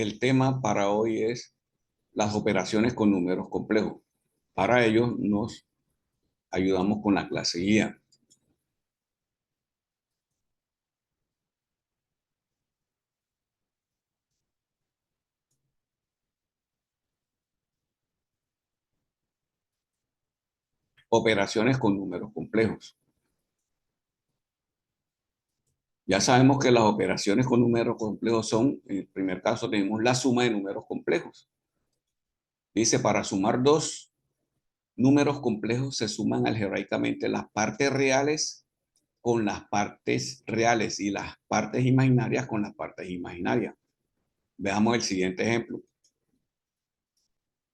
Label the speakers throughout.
Speaker 1: El tema para hoy es las operaciones con números complejos. Para ello nos ayudamos con la clase guía. Operaciones con números complejos. Ya sabemos que las operaciones con números complejos son, en el primer caso tenemos la suma de números complejos. Dice, para sumar dos números complejos se suman algebraicamente las partes reales con las partes reales y las partes imaginarias con las partes imaginarias. Veamos el siguiente ejemplo.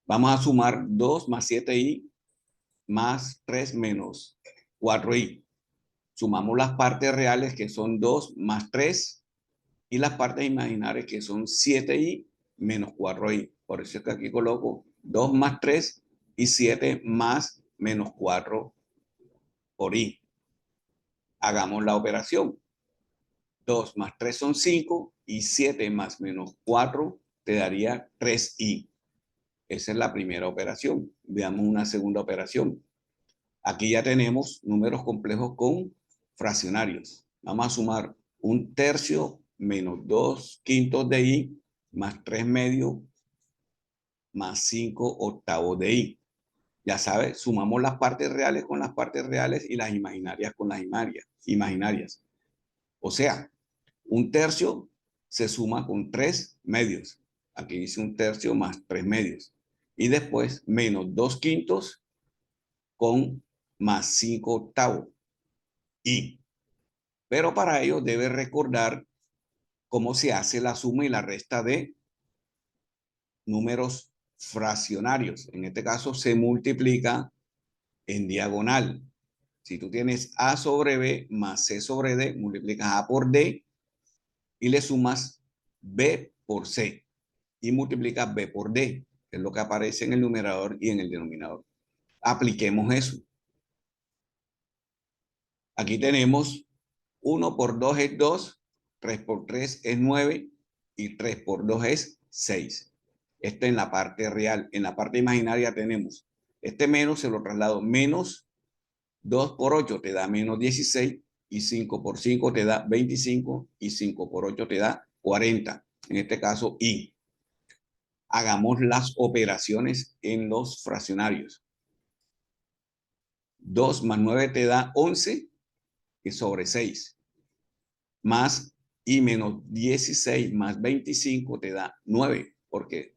Speaker 1: Vamos a sumar 2 más 7i más 3 menos 4i. Sumamos las partes reales que son 2 más 3 y las partes imaginarias que son 7i menos 4i. Por eso es que aquí coloco 2 más 3 y 7 más menos 4 por i. Hagamos la operación. 2 más 3 son 5 y 7 más menos 4 te daría 3i. Esa es la primera operación. Veamos una segunda operación. Aquí ya tenemos números complejos con fraccionarios. Vamos a sumar 1/3 menos 2/5 de i más 3/2 más 5/8 de i. Ya sabes, sumamos las partes reales con las partes reales y las imaginarias con las imaginarias. O sea, 1/3 se suma con 3/2. Aquí dice 1/3 más 3/2. Y después menos 2/5 con más 5/8. Y, pero para ello debe recordar cómo se hace la suma y la resta de números fraccionarios. En este caso se multiplica en diagonal. Si tú tienes a sobre b más c sobre d, multiplicas a por d y le sumas b por c y multiplicas b por d, que es lo que aparece en el numerador y en el denominador. Apliquemos eso. Aquí tenemos 1 por 2 es 2, 3 por 3 es 9 y 3 por 2 es 6. Esto en la parte real. En la parte imaginaria tenemos este menos, se lo traslado, menos 2 por 8 te da menos 16 y 5 por 5 te da 25 y 5 por 8 te da 40. En este caso, y. Hagamos las operaciones en los fraccionarios. 2 más 9 te da 11 y sobre 6. Más y menos 16 más 25 te da 9, porque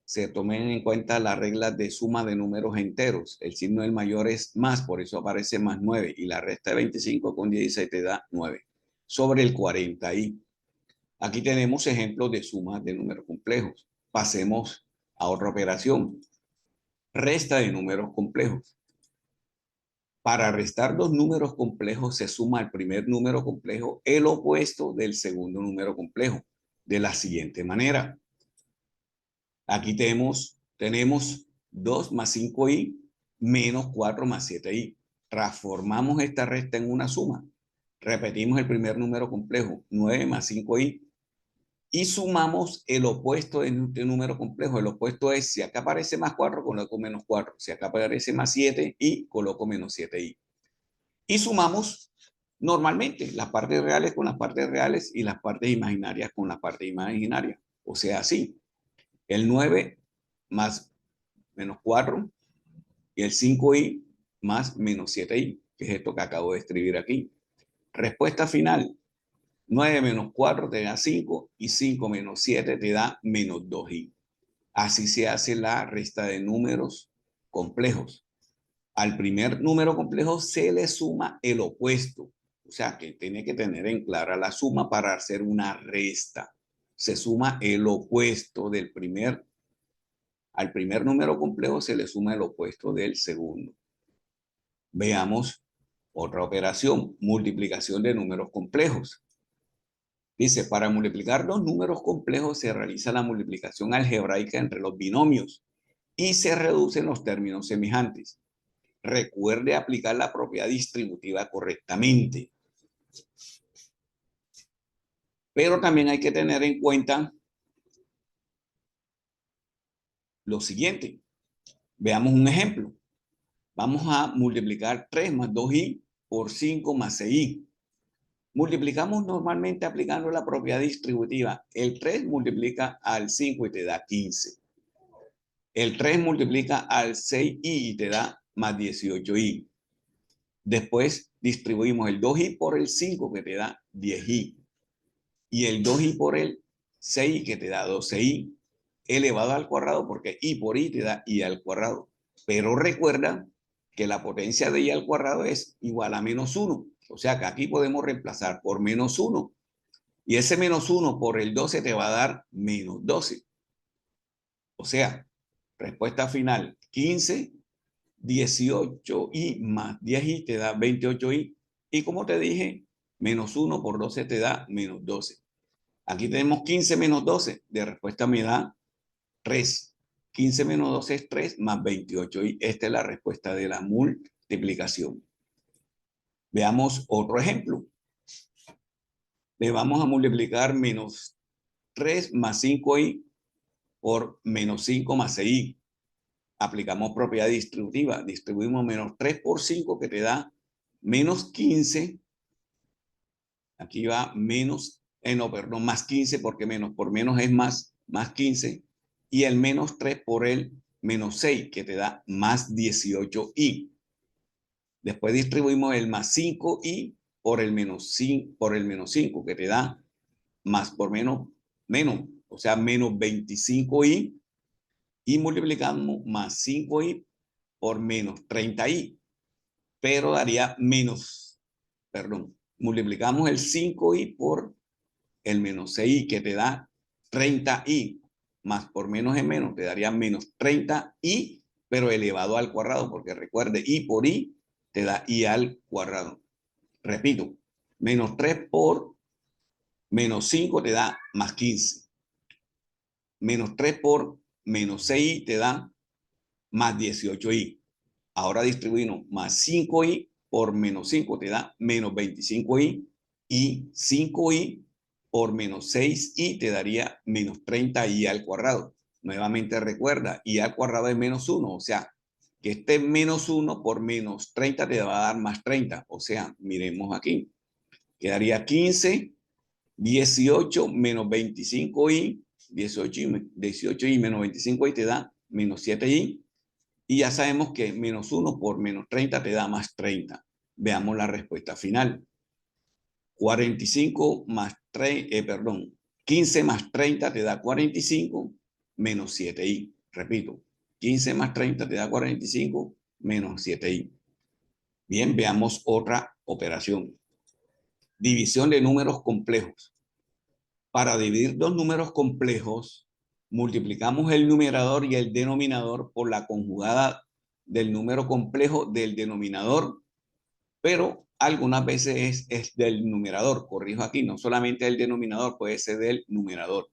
Speaker 1: se tomen en cuenta las reglas de suma de números enteros. El signo del mayor es más, por eso aparece más 9, y la resta de 25 con 16 te da 9. Sobre el 40 y aquí tenemos ejemplos de sumas de números complejos. Pasemos a otra operación. Resta de números complejos. Para restar dos números complejos se suma al primer número complejo el opuesto del segundo número complejo, de la siguiente manera. Aquí tenemos 2 más 5i menos 4 más 7i. Transformamos esta resta en una suma. Repetimos el primer número complejo, 9 más 5i, y sumamos el opuesto de este número complejo. El opuesto es, si acá aparece más 4, coloco menos 4. Si acá aparece más 7i, coloco menos 7i. Y sumamos normalmente las partes reales con las partes reales y las partes imaginarias con las partes imaginarias. O sea, así, el 9 más menos 4 y el 5i más menos 7i, que es esto que acabo de escribir aquí. Respuesta final, 9 menos 4 te da 5 y 5 menos 7 te da menos 2i. Así se hace la resta de números complejos. Al primer número complejo se le suma el opuesto. O sea, que tiene que tener en clara la suma para hacer una resta. Se suma el opuesto del primer. Al primer número complejo se le suma el opuesto del segundo. Veamos otra operación, multiplicación de números complejos. Dice, para multiplicar dos números complejos se realiza la multiplicación algebraica entre los binomios y se reducen los términos semejantes. Recuerde aplicar la propiedad distributiva correctamente. Pero también hay que tener en cuenta lo siguiente. Veamos un ejemplo. Vamos a multiplicar 3 más 2i por 5 más 6i. Multiplicamos normalmente aplicando la propiedad distributiva. El 3 multiplica al 5 y te da 15. El 3 multiplica al 6i y te da más 18i. Después distribuimos el 2i por el 5 que te da 10i. Y el 2i por el 6 que te da 12i elevado al cuadrado, porque i por i te da i al cuadrado. Pero recuerda que la potencia de i al cuadrado es igual a menos 1. O sea que aquí podemos reemplazar por menos 1. Y ese menos 1 por el 12 te va a dar menos 12. O sea, respuesta final 15, 18i más 10i te da 28i. Y como te dije, menos 1 por 12 te da menos 12. Aquí tenemos 15 menos 12. De respuesta me da 3. 15 menos 12 es 3 más 28. Y esta es la respuesta de la multiplicación. Veamos otro ejemplo. Le vamos a multiplicar menos 3 más 5i por menos 5 más 6i. Aplicamos propiedad distributiva. Distribuimos menos 3 por 5 que te da menos 15. Aquí va menos, no, perdón, más 15 porque menos por menos es más 15. Y el menos 3 por el menos 6 que te da más 18i. Después distribuimos el más 5i por el menos 5 que te da más por menos, o sea, menos 25i. Y multiplicamos más 5i por menos 30i. Pero daría menos, perdón, multiplicamos el 5i por el menos 6i que te da 30i, más por menos es menos, te daría menos 30i, pero elevado al cuadrado, porque recuerde, i por i te da i al cuadrado. Repito, menos 3 por menos 5 te da más 15. Menos 3 por menos 6i te da más 18i. Ahora distribuimos más 5i por menos 5 te da menos 25i y 5i por menos 6i te daría menos 30i al cuadrado. Nuevamente recuerda, i al cuadrado es menos 1, o sea, que este menos 1 por menos 30 te va a dar más 30. O sea, miremos aquí. Quedaría 15, 18 menos 25i, 18i menos 25i te da menos 7i. Y ya sabemos que menos 1 por menos 30 te da más 30. Veamos la respuesta final. 45 más 15 más 30 te da 45 menos 7i. Repito, 15 más 30 te da 45 menos 7i. Bien, veamos otra operación. División de números complejos. Para dividir dos números complejos, multiplicamos el numerador y el denominador por la conjugada del número complejo del denominador, pero algunas veces es del numerador. Corrijo aquí, no solamente el denominador, puede ser del numerador.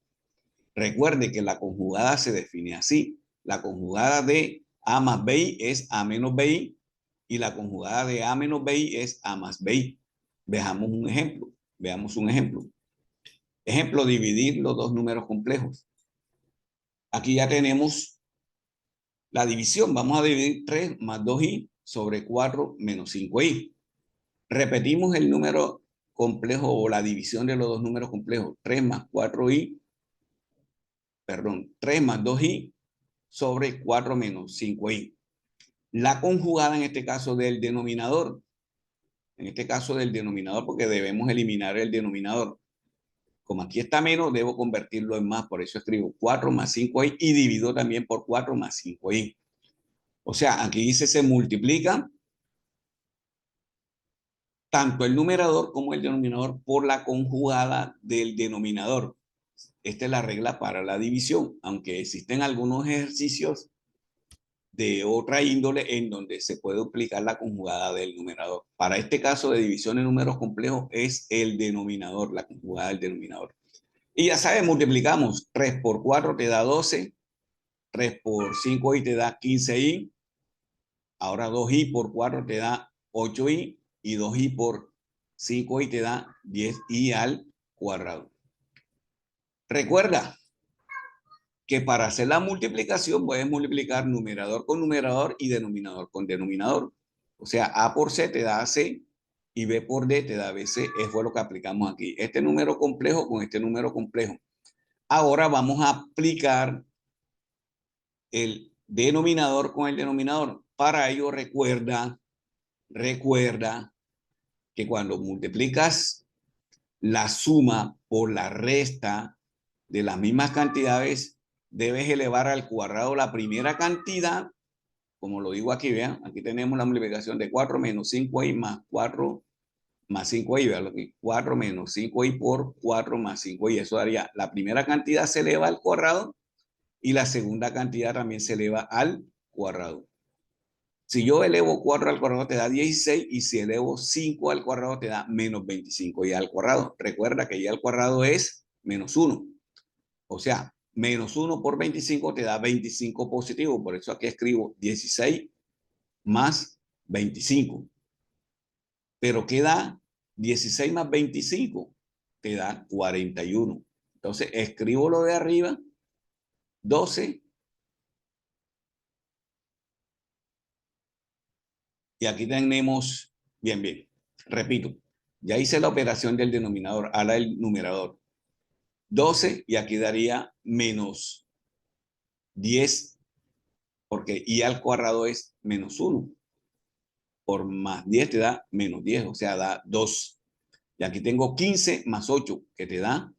Speaker 1: Recuerde que la conjugada se define así. La conjugada de A más BI es A menos BI y la conjugada de A menos BI es A más BI. Veamos un ejemplo. Veamos un ejemplo. Ejemplo, dividir los dos números complejos. Aquí ya tenemos la división. Vamos a dividir 3 más 2i sobre 4 menos 5i. Repetimos el número complejo o la división de los dos números complejos. 3 más 4i, perdón, 3 más 2i sobre 4 menos 5i. La conjugada en este caso del denominador. En este caso del denominador porque debemos eliminar el denominador. Como aquí está menos, debo convertirlo en más. Por eso escribo 4 más 5i y divido también por 4 más 5i. O sea, aquí dice se multiplica tanto el numerador como el denominador por la conjugada del denominador. Esta es la regla para la división, aunque existen algunos ejercicios de otra índole en donde se puede aplicar la conjugada del numerador. Para este caso de división en números complejos es el denominador, la conjugada del denominador. Y ya sabes, multiplicamos 3 por 4 te da 12, 3 por 5i te da 15i, ahora 2i por 4 te da 8i y 2i por 5i te da 10i al cuadrado. Recuerda, que para hacer la multiplicación puedes multiplicar numerador con numerador y denominador con denominador. O sea, A por C te da C y B por D te da BC. Eso fue lo que aplicamos aquí. Este número complejo con este número complejo. Ahora vamos a aplicar el denominador con el denominador. Para ello recuerda que cuando multiplicas la suma por la resta de las mismas cantidades, debes elevar al cuadrado la primera cantidad, como lo digo aquí, vean, aquí tenemos la multiplicación de 4 menos 5i más 4 más 5i, vean, 4 menos 5i por 4 más 5i, eso daría, la primera cantidad se eleva al cuadrado y la segunda cantidad también se eleva al cuadrado. Si yo elevo 4 al cuadrado te da 16 y si elevo 5 al cuadrado te da menos 25 y al cuadrado. Recuerda que y al cuadrado es menos 1. O sea, menos 1 por 25 te da 25 positivo. Por eso aquí escribo 16 más 25. Pero ¿qué da 16 más 25? Te da 41. Entonces escribo lo de arriba, 12. Y aquí tenemos, bien, repito, ya hice la operación del denominador, ahora el numerador. 12 y aquí daría menos 10, porque i al cuadrado es menos 1. Por más 10 te da menos 10, o sea, da 2. Y aquí tengo 15 más 8, que te da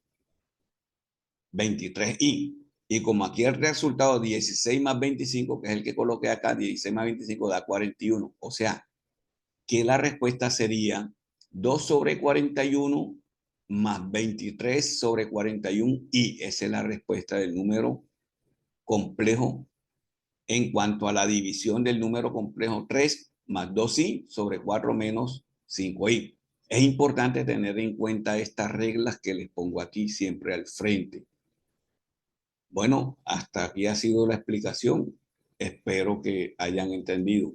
Speaker 1: 23i. Y como aquí el resultado 16 más 25, que es el que coloqué acá, 16 más 25 da 41. O sea, que la respuesta sería 2 sobre 41 más 23 sobre 41 y esa es la respuesta del número complejo en cuanto a la división del número complejo 3 más 2i sobre 4 menos 5i. Es importante tener en cuenta estas reglas que les pongo aquí siempre al frente. Bueno, hasta aquí ha sido la explicación. Espero que hayan entendido.